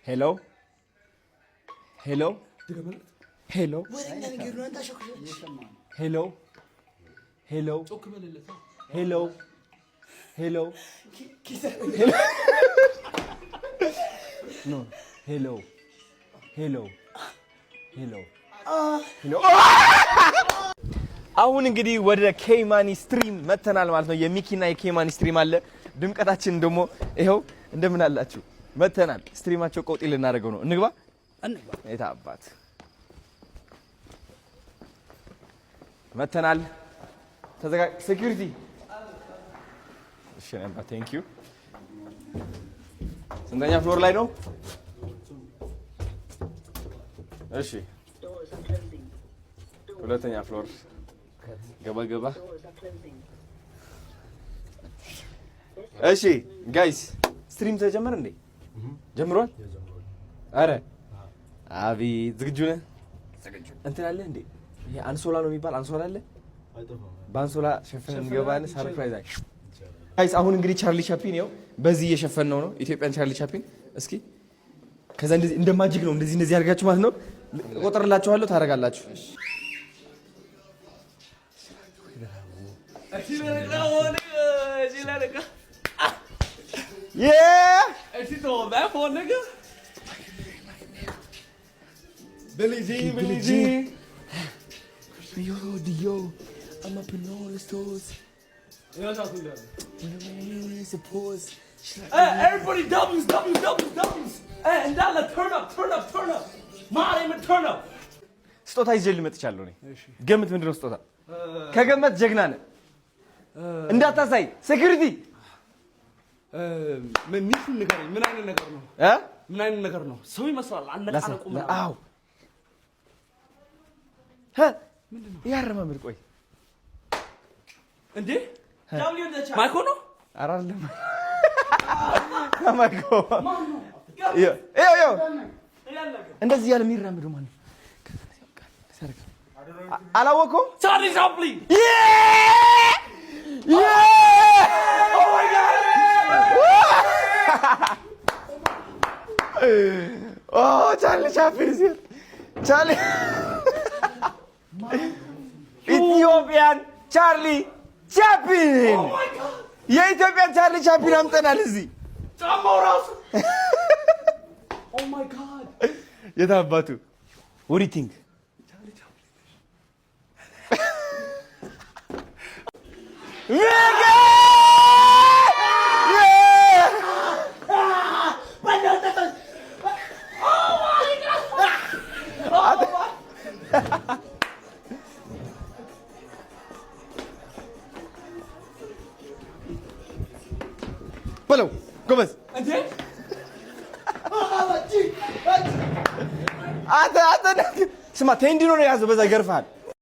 ሄሎ ሄሎ ሄሎ ሄሎ ሄሎ ሄሎ ሄሎ ኖ ሄሎ ሄሎ ሄሎ ሄሎ አሁን እንግዲህ ወደ ኬማኒ ስትሪም መተናል ማለት ነው። የሚኪና የኬማኒ ስትሪም አለ። ድምቀታችን ደግሞ ይሄው እንደምን አላችሁ መተናል። ስትሪማቸው ቆጥ ልናደርገው ነው። እንግባ እታ አባት መተናል። ተዘጋጅ ሴኩሪቲ። እሺ ነባ ቴንክ ዩ። ስንተኛ ፍሎር ላይ ነው? እሺ ሁለተኛ ፍሎር ገባ ገባ። እሺ ጋይስ ስትሪም ተጀመረ እንዴ? ጀምሯል? አረ አቤት ዝግጁ ነህ? እንትን አለ እንዴ? ይሄ አንሶላ ነው የሚባል አንሶላ አለ። በአንሶላ ሸፈን እንገባለን። ሰርፕራይዝ አይ ጋይስ። አሁን እንግዲህ ቻርሊ ቻፕሊን ነው በዚህ እየሸፈነው ነው። ኢትዮጵያን ቻርሊ ቻፕሊን። እስኪ ከዛ እንደዚህ እንደ ማጂክ ነው እንደዚህ አድርጋችሁ ማለት ነው። ቆጥርላችኋለሁ ታረጋላችሁ። Yeah! Is he throwing that for a nigga? Billie Jean. Yo, I'm up in all the stores. You know what I'm talking Hey, everybody W's. Hey, and Dalla, turn up. My name is turn up. ስጦታ ይዤልህ መጥቻለሁ እኔ። ገምት ምንድነው ስጦታ? ከገመት ጀግና ነህ። እንዳታሳይ ሴኩሪቲ ምን ንገረኝ። ምን አይነት ነገር ነው? ምን አይነት ነገር ነው? ሰው ይመስላል። አነቃነቁ ምን? አዎ ምንድነው? ያረማምድ ቆይ እንዴ ማይኮ ነው? ኧረ አይደለም ማይኮ ዮ እንደዚህ ያለ የሚራምዱ ማለት ነው። አላወኩም። ቻርሊ ቻፕሊን Oh my God! Oh, Charlie Chaplin is here. Charlie. Ethiopian Charlie Chaplin. Oh my God! የኢትዮጵያን Charlie Chaplin አምጠናል እዚህ። ጫማው ራሱ Oh my God! የታባቱ What do you think? Charlie Chaplin. በለው ጎበዝ። አንተ ስማ ቴንዲኖ ነው የያዘው። በዛ ይገርፍሃል።